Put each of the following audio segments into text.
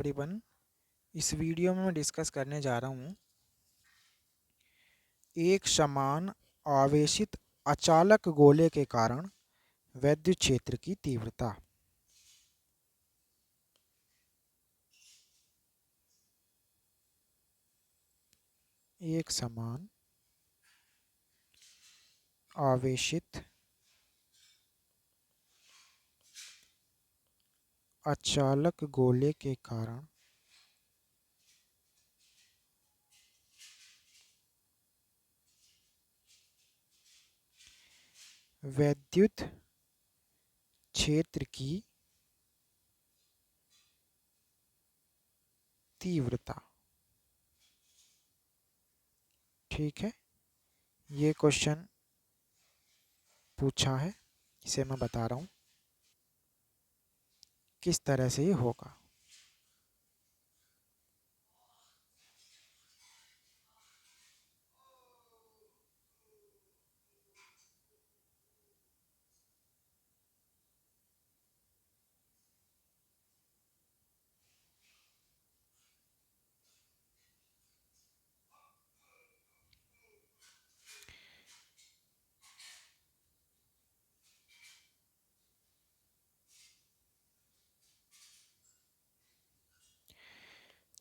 Everyone. इस video में मैं डिस्कस करने जा रहा हूँ एक समान आवेशित अचालक गोले के कारण विद्युत क्षेत्र की तीव्रता। एक समान आवेशित अचालक गोले के कारण विद्युत क्षेत्र की तीव्रता। ठीक है, ये क्वेश्चन पूछा है, इसे मैं बता रहा हूँ किस तरह से ये होगा।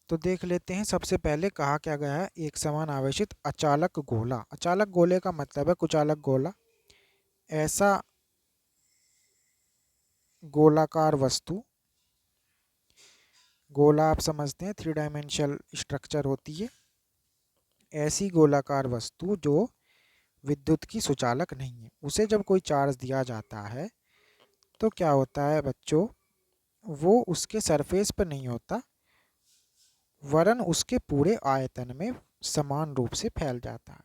तो देख लेते हैं। सबसे पहले कहा क्या गया है, एक समान आवेशित अचालक गोला। अचालक गोले का मतलब है कुचालक गोला, ऐसा गोलाकार वस्तु। गोला आप समझते हैं 3 डायमेंशनल स्ट्रक्चर होती है, ऐसी गोलाकार वस्तु जो विद्युत की सुचालक नहीं है। उसे जब कोई चार्ज दिया जाता है तो क्या होता है बच्चों, वो उसके सरफेस पर नहीं होता वरन उसके पूरे आयतन में समान रूप से फैल जाता है।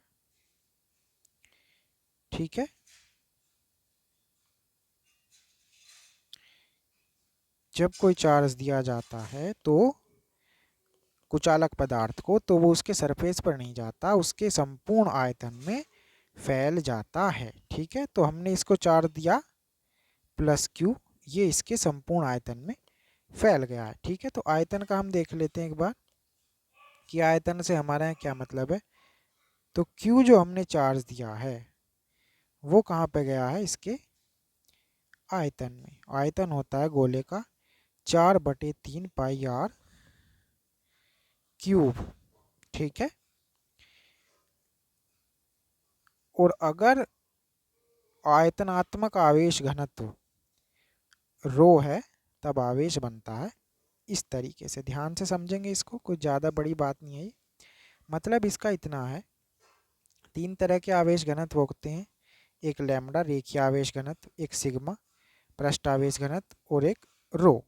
ठीक है, जब कोई चार्ज दिया जाता है तो कुचालक पदार्थ को, तो वो उसके सरफेस पर नहीं जाता, उसके संपूर्ण आयतन में फैल जाता है। ठीक है, तो हमने इसको चार्ज दिया प्लस क्यू, ये इसके संपूर्ण आयतन में फैल गया है। ठीक है, तो आयतन का हम देख लेते हैं एक बार कि आयतन से हमारा यहाँ क्या मतलब है। तो क्यू जो हमने चार्ज दिया है वो कहाँ पे गया है, इसके आयतन में। आयतन होता है गोले का 4/3 पाई आर क्यूब। ठीक है, और अगर आयतनात्मक आवेश घनत्व रो है तब आवेश बनता है इस तरीके से। ध्यान से समझेंगे इसको, कोई ज़्यादा बड़ी बात नहीं है ये। मतलब इसका इतना है, 3 तरह के आवेश घनत्व होते हैं, एक लैम्डा रेखीय आवेश घनत्व, एक सिग्मा पृष्ठ आवेश घनत्व और एक रो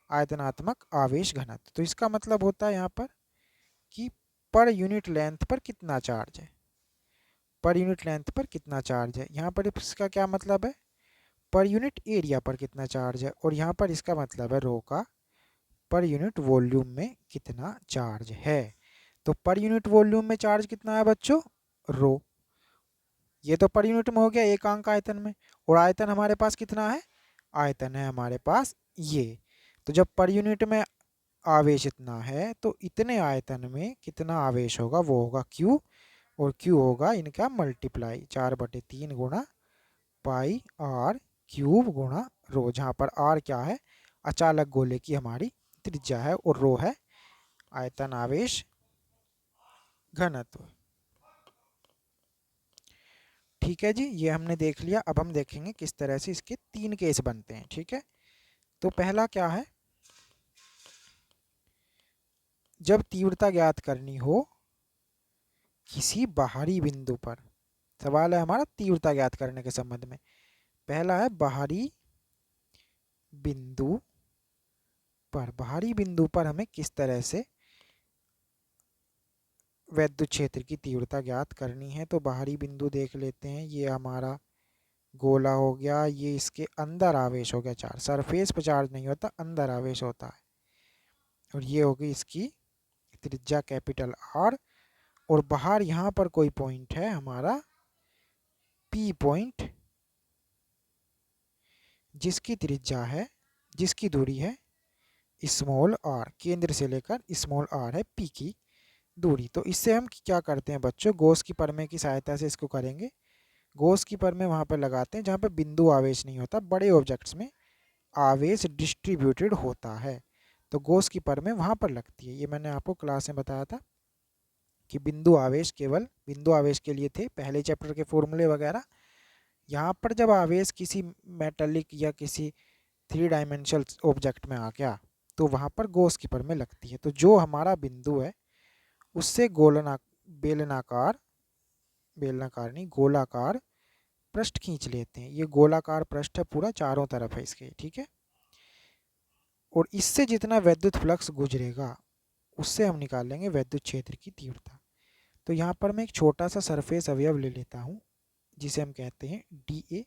आयतनात्मक आवेश घनत्व। तो इसका मतलब होता है यहाँ पर कि पर यूनिट लेंथ पर कितना चार्ज है, पर यूनिट लेंथ पर कितना चार्ज है। यहाँ पर इसका क्या मतलब है, पर यूनिट एरिया पर कितना चार्ज है, और यहाँ पर इसका मतलब है रो का पर यूनिट वॉल्यूम में कितना चार्ज है। तो पर यूनिट वॉल्यूम में चार्ज कितना है बच्चों, रो। ये तो पर यूनिट में हो गया एकांक आयतन में, और आयतन हमारे पास कितना है, आयतन है हमारे पास ये। तो जब पर यूनिट में आवेश इतना है तो इतने आयतन में कितना आवेश होगा, वो होगा क्यू, और क्यू होगा इनका मल्टीप्लाई 4/3 गुणा पाई आर क्यूब गुणा रो, जहाँ पर आर क्या है, अचालक गोले की हमारी त्रिज्या है, और रो है आयतन आवेश घनत्व। ठीक है जी, ये हमने देख लिया। अब हम देखेंगे किस तरह से इसके 3 केस बनते हैं। ठीक है, तो पहला क्या है, जब तीव्रता ज्ञात करनी हो किसी बाहरी बिंदु पर। सवाल है हमारा तीव्रता ज्ञात करने के संबंध में। पहला है बाहरी बिंदु पर। बाहरी बिंदु पर हमें किस तरह से विद्युत क्षेत्र की तीव्रता ज्ञात करनी है। तो बाहरी बिंदु देख लेते हैं, ये हमारा गोला हो गया, ये इसके अंदर आवेश हो गया चार्ज, सरफेस पर चार्ज नहीं होता, अंदर आवेश होता है। और ये हो गई इसकी त्रिज्या कैपिटल आर, और बाहर यहाँ पर कोई पॉइंट है हमारा पी पॉइंट, जिसकी त्रिज्या है, जिसकी दूरी है स्मॉल आर, केंद्र से लेकर स्मॉल आर है पी की दूरी। तो इससे हम क्या करते हैं बच्चों, गॉस की प्रमेय की सहायता से इसको करेंगे। गॉस की प्रमेय वहाँ पर लगाते हैं जहाँ पर बिंदु आवेश नहीं होता, बड़े ऑब्जेक्ट्स में आवेश डिस्ट्रीब्यूटेड होता है, तो गॉस की प्रमेय वहाँ पर लगती है। ये मैंने आपको क्लास में बताया था कि बिंदु आवेश केवल बिंदु आवेश के लिए थे, पहले चैप्टर के फॉर्मूले वगैरह। यहाँ पर जब आवेश किसी मेटालिक या किसी 3 डायमेंशनल ऑब्जेक्ट में आ गया तो वहाँ पर गॉस की प्रमेय लगती है। तो जो हमारा बिंदु है उससे बेलनाकार बेलनाकार नहीं गोलाकार पृष्ठ खींच लेते हैं। ये गोलाकार पृष्ठ है पूरा, चारों तरफ है इसके, ठीक है। और इससे जितना विद्युत फ्लक्स गुजरेगा उससे हम निकाल लेंगे विद्युत क्षेत्र की तीव्रता। तो यहाँ पर मैं एक छोटा सा सरफेस अवयव ले लेता हूँ जिसे हम कहते हैं डी ए।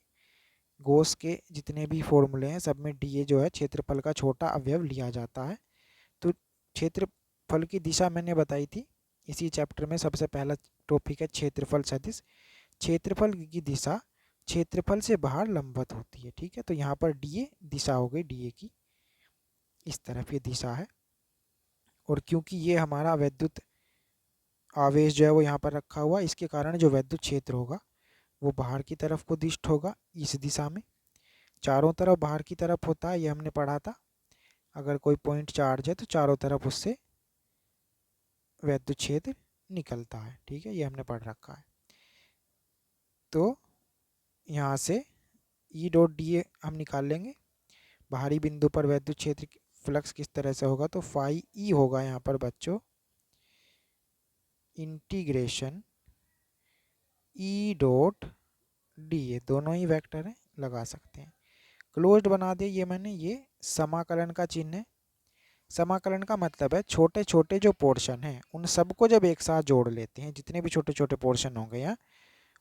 गॉस के जितने भी फॉर्मूले हैं सब में डी ए जो है क्षेत्रफल का छोटा अवयव लिया जाता है। तो क्षेत्रफल की दिशा मैंने बताई थी इसी चैप्टर में, सबसे पहला टॉपिक है क्षेत्रफल सदिश। क्षेत्रफल की दिशा क्षेत्रफल से बाहर लंबवत होती है, ठीक है। तो यहाँ पर डी ए दिशा हो गई, डी ए की इस तरफ ये दिशा है। और क्योंकि ये हमारा विद्युत आवेश जो है वो यहाँ पर रखा हुआ, इसके कारण जो विद्युत क्षेत्र होगा वो बाहर की तरफ को दिष्ट होगा इस दिशा में। चारों तरफ बाहर की तरफ होता है, ये हमने पढ़ा था। अगर कोई पॉइंट चार्ज है तो चारों तरफ उससे विद्युत क्षेत्र निकलता है, ठीक है, ये हमने पढ़ रखा है। तो यहाँ से ई डॉट डी ए हम निकाल लेंगे। बाहरी बिंदु पर विद्युत क्षेत्र फ्लक्स किस तरह से होगा, तो फाई ई होगा यहाँ पर बच्चों इंटीग्रेशन ई डॉट डी ए, दोनों ही वेक्टर हैं, लगा सकते हैं। क्लोज्ड बना दिया ये मैंने, ये समाकलन का चिन्ह है। समाकलन का मतलब है छोटे छोटे जो पोर्शन हैं उन सबको जब एक साथ जोड़ लेते हैं, जितने भी छोटे छोटे पोर्शन होंगे यहाँ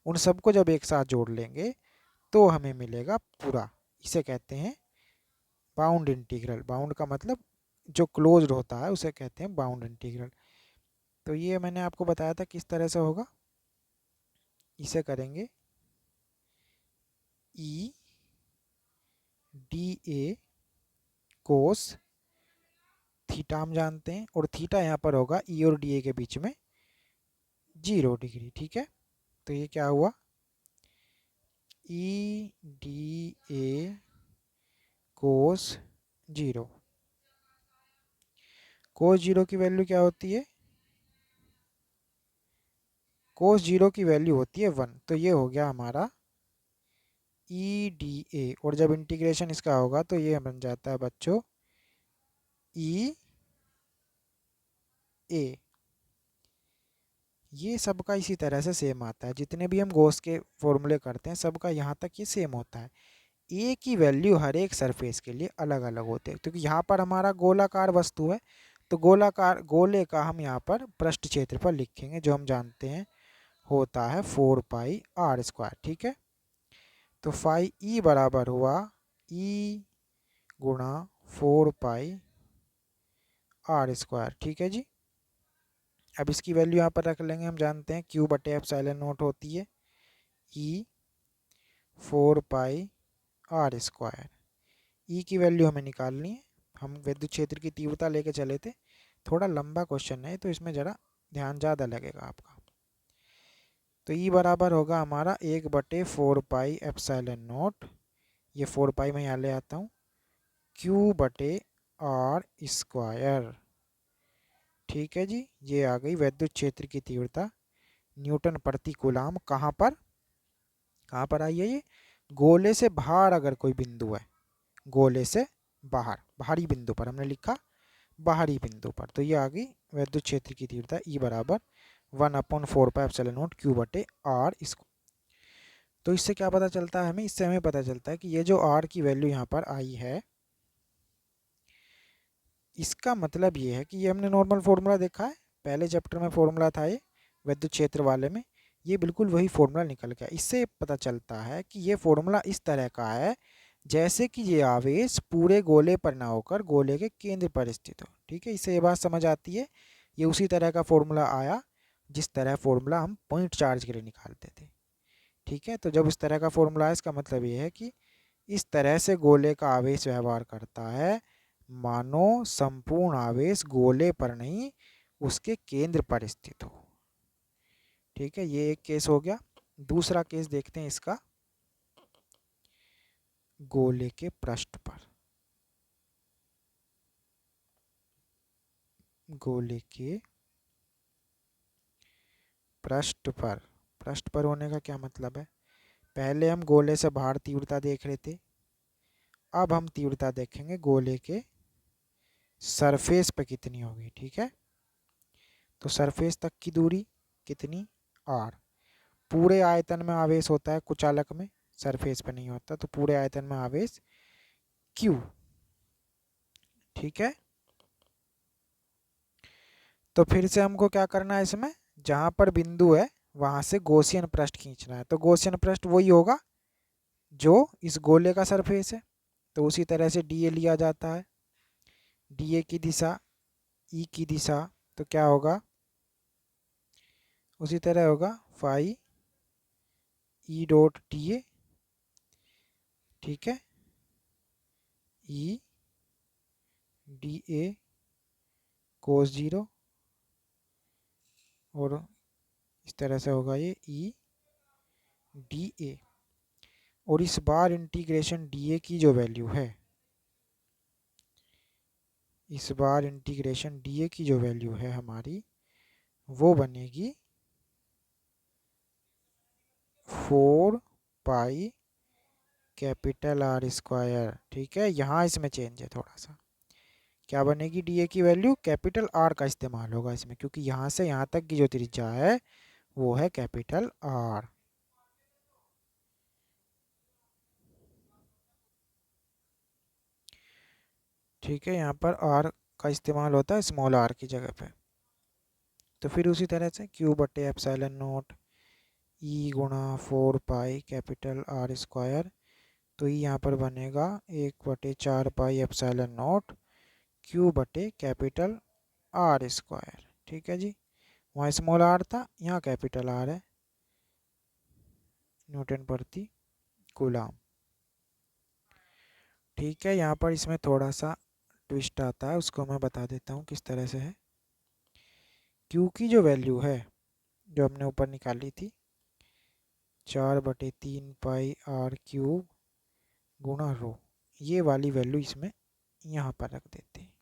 उन सबको जब एक साथ जोड़ लेंगे तो हमें मिलेगा पूरा। इसे कहते हैं बाउंड इंटीग्रल। बाउंड का मतलब जो क्लोज्ड होता है उसे कहते हैं बाउंड इंटीग्रल। तो ये मैंने आपको बताया था किस तरह से होगा। इसे करेंगे E D A cos theta हम जानते हैं, और थीटा यहाँ पर होगा ई और डी ए के बीच में 0 डिग्री, ठीक है। तो ये क्या हुआ, ई डी ए कोस 0। कोस 0 की वैल्यू क्या होती है, कोस 0 की वैल्यू होती है 1। तो ये हो गया हमारा ई डी ए, और जब इंटीग्रेशन इसका होगा तो ये बन जाता है बच्चों ई ए। ये सबका इसी तरह से सेम आता है, जितने भी हम गॉस के फॉर्मूले करते हैं सबका यहाँ तक ये सेम होता है। ए की वैल्यू हर एक सरफेस के लिए अलग अलग होते हैं, क्योंकि यहाँ पर हमारा गोलाकार वस्तु है तो गोलाकार गोले का हम यहाँ पर पृष्ठ क्षेत्रफल लिखेंगे जो हम जानते हैं होता है 4πr², ठीक है। तो फाई ई बराबर हुआ ई गुणा 4πr², ठीक है जी। अब इसकी वैल्यू यहाँ पर रख लेंगे, हम जानते हैं Q/ε0 होती है ई 4πr²। ई की वैल्यू हमें निकालनी है, हम विद्युत क्षेत्र की तीव्रता लेके चले थे। थोड़ा लंबा क्वेश्चन है तो इसमें ज़रा ध्यान ज़्यादा लगेगा आपका। तो ई बराबर होगा हमारा 1/4πε0, ये 4π में यहाँ ले आता हूँ, Q/r², ठीक है जी। ये आ गई विद्युत क्षेत्र की तीव्रता न्यूटन प्रति कूलाम। कहाँ पर आई है ये, गोले से बाहर अगर कोई बिंदु है, गोले से बाहर, बाहरी बिंदु पर हमने लिखा बाहरी बिंदु पर, तो ये आ गई विद्युत क्षेत्र की तीव्रता ई बराबर 1/4πε0 Q/r²। तो इससे क्या पता चलता है हमें, इससे हमें पता चलता है कि ये जो r की वैल्यू यहाँ पर आई है इसका मतलब ये है कि ये हमने नॉर्मल फॉर्मूला देखा है, पहले चैप्टर में फॉर्मूला था ये विद्युत क्षेत्र वाले में, ये बिल्कुल वही फॉर्मूला निकल गया। इससे पता चलता है कि ये फॉर्मूला इस तरह का है जैसे कि ये आवेश पूरे गोले पर ना होकर गोले के केंद्र पर स्थित हो, ठीक है। इससे ये बात समझ आती है, ये उसी तरह का फॉर्मूला आया जिस तरह फॉर्मूला हम पॉइंट चार्ज के लिए निकालते थे, ठीक है। तो जब इस तरह का फॉर्मूला है इसका मतलब ये है कि इस तरह से गोले का आवेश व्यवहार करता है मानो संपूर्ण आवेश गोले पर नहीं उसके केंद्र पर स्थित हो। ठीक है, ये एक केस हो गया। दूसरा केस देखते हैं इसका, गोले के पृष्ठ पर। गोले के पृष्ठ पर, पृष्ठ पर होने का क्या मतलब है? पहले हम गोले से बाहर तीव्रता देख रहे थे, अब हम तीव्रता देखेंगे गोले के सरफेस पे कितनी होगी। ठीक है, तो सरफेस तक की दूरी कितनी, r। पूरे आयतन में आवेश होता है कुचालक में, सरफेस पे नहीं होता, तो पूरे आयतन में आवेश q। ठीक है, तो फिर से हमको क्या करना है, इसमें जहां पर बिंदु है वहां से गॉसियन पृष्ठ खींचना है। तो गॉसियन पृष्ठ वही होगा जो इस गोले का सरफेस है, तो उसी तरह से डीए लिया जाता है। डीए की दिशा, ई की दिशा, तो क्या होगा, उसी तरह होगा phi E dot D A. ठीक है, E D A cos zero, और इस तरह से होगा ये ई डी ए। और इस बार इंटीग्रेशन डी ए की जो वैल्यू है, इस बार इंटीग्रेशन डी ए की जो वैल्यू है हमारी, वो बनेगी 4 पाई कैपिटल आर स्क्वायर। ठीक है, यहाँ इसमें चेंज है थोड़ा सा, क्या बनेगी, डी ए की वैल्यू कैपिटल आर का इस्तेमाल होगा इसमें, क्योंकि यहाँ से यहाँ तक की जो त्रिज्या है वो है कैपिटल आर। ठीक है, यहाँ पर आर का इस्तेमाल होता है स्मॉल आर की जगह पे। तो फिर उसी तरह से क्यू बटे एप्सिलॉन नॉट ई गुणा 4 पाई कैपिटल आर स्क्वायर, तो ई यहाँ पर बनेगा 1/4 पाई एप्सिलॉन नॉट क्यू बटे कैपिटल आर स्क्वायर। ठीक है जी, वहाँ स्मॉल आर था, यहाँ कैपिटल आर है, न्यूटन प्रति कूलम। ठीक है, यहाँ पर इसमें थोड़ा सा ट्विस्ट आता है, उसको मैं बता देता हूँ किस तरह से है। क्यू की जो वैल्यू है जो हमने ऊपर निकाली थी, 4/3 पाई आर क्यूब गुणा रो, ये वाली वैल्यू इसमें यहाँ पर रख देते हैं।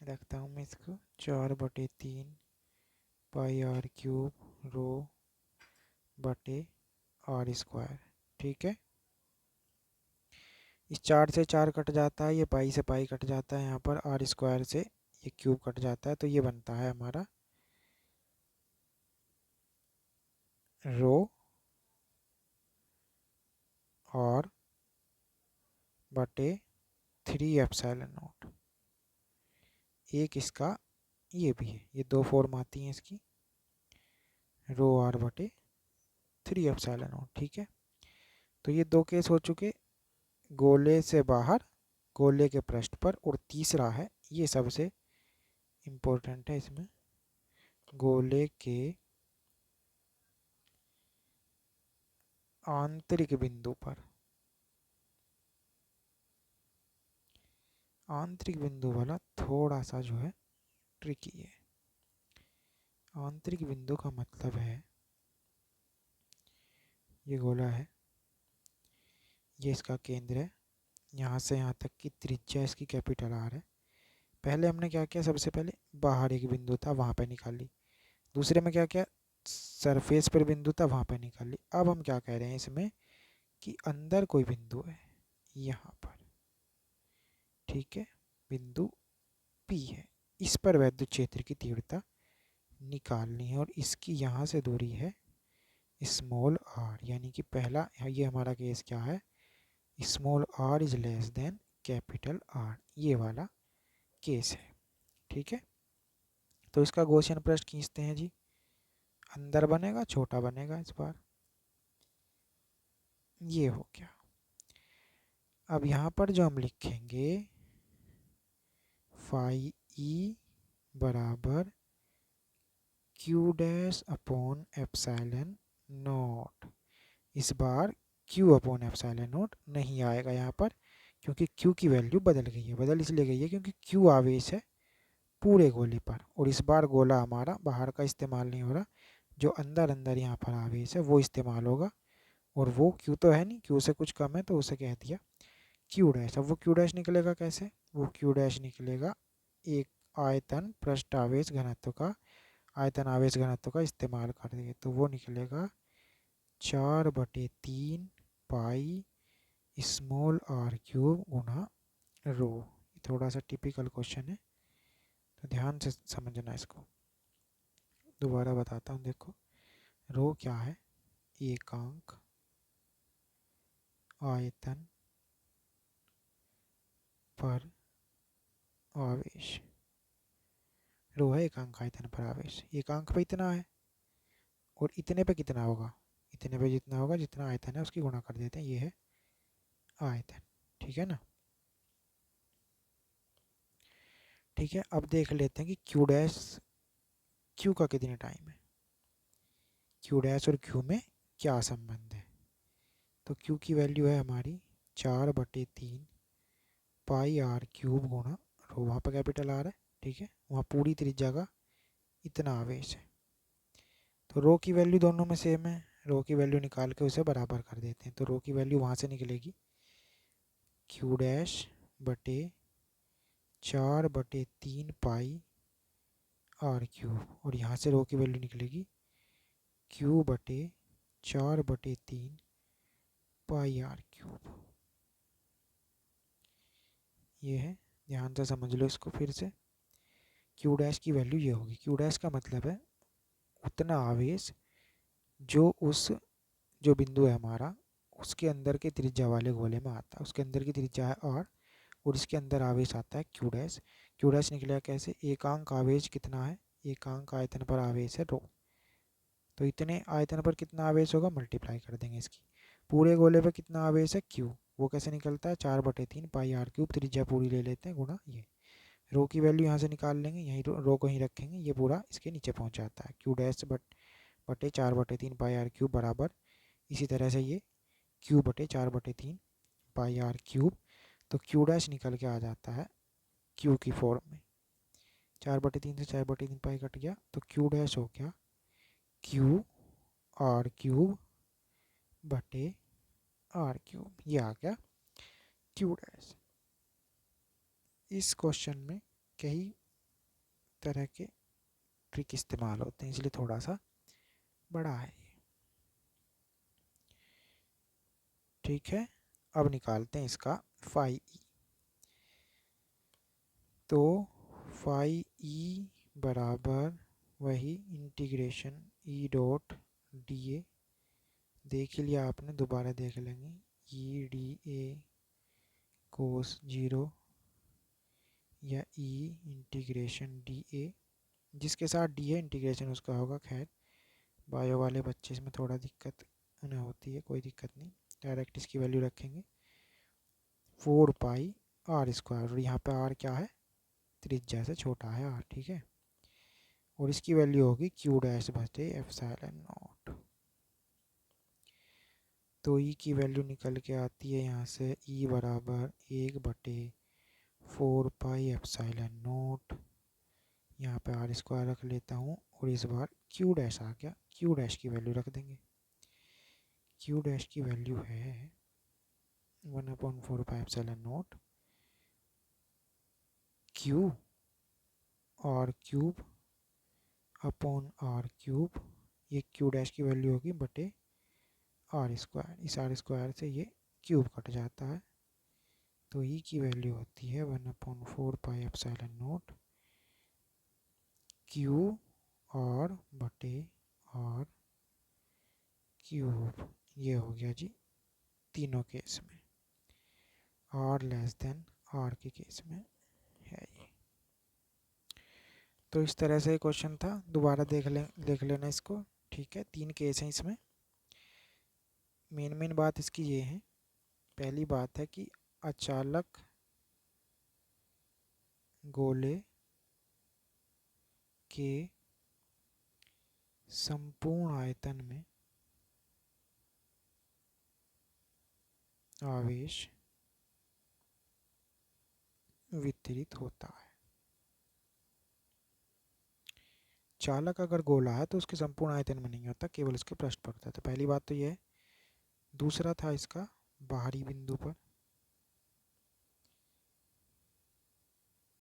रखता हूँ मैं इसको 4/3 पाई आर क्यूब रो बटे आर स्क्वायर। ठीक है, इस 4 से 4 कट जाता है, ये पाई से पाई कट जाता है, यहाँ पर आर स्क्वायर से ये क्यूब कट जाता है, तो ये बनता है हमारा रो और बटे 3 एप्सिलॉन नॉट। एक इसका ये भी है, ये दो फॉर्म आती हैं इसकी, रो आर बटे 3 एप्सिलॉन नॉट। ठीक है, तो ये दो केस हो चुके, गोले से बाहर, गोले के पृष्ठ पर, और तीसरा है ये सबसे इम्पोर्टेंट है इसमें, गोले के आंतरिक बिंदु पर। आंतरिक बिंदु वाला थोड़ा सा जो है ट्रिकी है। आंतरिक बिंदु का मतलब है, ये गोला है, ये इसका केंद्र है, यहाँ से यहाँ तक की त्रिज्या इसकी कैपिटल आर है। पहले हमने क्या किया, सबसे पहले बाहर एक बिंदु था वहाँ पे निकाली, दूसरे में क्या किया, सरफेस पर बिंदु था वहाँ पे निकाली। अब हम क्या कह रहे हैं इसमें कि अंदर कोई बिंदु है यहाँ पर। ठीक है, बिंदु P है, इस पर वैद्युत क्षेत्र की तीव्रता निकालनी है, और इसकी यहाँ से दूरी है स्मॉल r, यानी कि पहला ये हमारा केस क्या है, small r is less than capital R, ये वाला केस है। ठीक है, तो इसका गॉसियन पृष्ठ खींचते हैं जी, अंदर बनेगा, छोटा बनेगा इस बार, ये हो गया। अब यहाँ पर जो हम लिखेंगे फाई ई बराबर Q dash upon epsilon not, इस बार क्यू अपॉन एप्सिलॉन नॉट नहीं आएगा यहाँ पर, क्योंकि क्यू की वैल्यू बदल गई है। बदल इसलिए गई है क्योंकि क्यू आवेश है पूरे गोले पर, और इस बार गोला हमारा बाहर का इस्तेमाल नहीं हो रहा, जो अंदर अंदर यहाँ पर आवेश है वो इस्तेमाल होगा, और वो क्यू तो है नहीं, क्यू से कुछ कम है तो उसे कह दिया क्यू डैश। अब वो क्यू डैश निकलेगा कैसे? वो क्यू डैश निकलेगा एक आयतन पृष्ठ आवेश घनत्व का, आयतन आवेश घनत्व का इस्तेमाल करेंगे, तो वो निकलेगा 4/3 पाई स्मॉल आर क्यूब गुना रो। थोड़ा सा टिपिकल क्वेश्चन है, तो ध्यान से समझना इसको। दोबारा बताता हूँ, देखो रो क्या है? एकांक आयतन पर आवेश। रो है एकांक आयतन पर आवेश, एकांक पे इतना है और इतने पे कितना होगा? इतने पे जितना होगा जितना आयतन है उसकी गुणा कर देते हैं, ये है आयतन। ठीक है ना? ठीक है, अब देख लेते हैं कि क्यू डैश, क्यू का कितने टाइम है, क्यू डैश और क्यू में क्या संबंध है। तो क्यू की वैल्यू है हमारी 4/3 पाई आर क्यूब गुणा रो, वहाँ पर कैपिटल आर है, ठीक है, वहाँ पूरी त्रिज्या का इतना आवेश है। तो रो की वैल्यू दोनों में सेम है, रो की वैल्यू निकाल के उसे बराबर कर देते हैं, तो रो की वैल्यू वहाँ से निकलेगी क्यू डैश बटे 4/3 पाई आर क्यूब, और यहाँ से रो की वैल्यू निकलेगी क्यू बटे 4/3 पाई आर क्यूब। ये है, ध्यान से समझ लो इसको फिर से। क्यू डैश की वैल्यू ये होगी, क्यू डैश का मतलब है उतना आवेश जो उस, जो बिंदु है हमारा उसके अंदर के त्रिज्या वाले गोले में आता है, उसके अंदर की त्रिज्या है आर और इसके अंदर आवेश आता है क्यू डैश। क्यू डैश निकलेगा कैसे? एकांक आवेश कितना है? एकांक आयतन पर आवेश है रो, तो इतने आयतन पर कितना आवेश होगा मल्टीप्लाई कर देंगे इसकी। पूरे गोले पर कितना आवेश है क्यू, वो कैसे निकलता है? 4/3 पाई आर क्यूब, त्रिज्या पूरी ले लेते हैं, गुणा ये। रो की वैल्यू यहाँ से निकाल लेंगे, यहीं रो को ही रखेंगे, ये पूरा इसके नीचे पहुँच जाता है, क्यू डैश बटे 4/3 पाई आर क्यूब बराबर, इसी तरह से ये क्यू बटे 4/3 पाई आर क्यूब, तो क्यू डैश निकल के आ जाता है क्यू की फॉर्म में। 4/3 से 4/3 पाई कट गया, तो क्यू डैश हो गया क्यू आर क्यूब बटे आर क्यूब, ये आ गया क्यू डैश। इस क्वेश्चन में कई तरह के ट्रिक इस्तेमाल होते हैं, इसलिए थोड़ा सा बड़ा है ये। ठीक है, अब निकालते हैं इसका फाई ई। तो फाई ई बराबर वही इंटीग्रेशन ई डॉट डी ए, देख ही लिया आपने, दोबारा देख लेंगे, ई डी ए कोस 0 या ई इंटीग्रेशन डी ए, जिसके साथ डी ए इंटीग्रेशन उसका होगा। खैर बायो वाले बच्चे इसमें थोड़ा दिक्कत उन्हें होती है, कोई दिक्कत नहीं, डायरेक्ट इसकी वैल्यू रखेंगे 4 पाई आर स्क्वायर, और यहाँ पे आर क्या है? त्रिज्या से छोटा है आर, ठीक है, और इसकी वैल्यू होगी क्यू डैश बटे एप्सिलॉन नॉट। तो ई की वैल्यू निकल के आती है यहाँ से ई बराबर 1/4 पाई एप्सिलॉन नॉट, यहाँ पे आर स्क्वायर रख लेता हूँ, और इस बार क्यू डैश आ गया, क्यू डैश की वैल्यू रख देंगे, क्यू डैश की वैल्यू है 1/4 pi epsilon naught Q R cube upon R cube, ये क्यू डैश की वैल्यू होगी बटे आर स्क्वायर, इस आर स्क्वायर से ये क्यूब कट जाता है, तो ई की वैल्यू होती है 1/4 pi epsilon naught Q are बटे आर क्यूब। ये हो गया जी तीनों केस में, आर लेस देन आर के केस में है ये। तो इस तरह से क्वेश्चन था, दोबारा देख लेना इसको। ठीक है, 3 केस हैं इसमें। मेन बात इसकी ये है, पहली बात है कि अचालक गोले के संपूर्ण आयतन में आवेश वितरित होता है। चालक अगर गोला है तो उसके संपूर्ण आयतन में नहीं होता, केवल उसके पृष्ठ पर होता है। तो पहली बात तो ये है। दूसरा था इसका बाहरी बिंदु पर,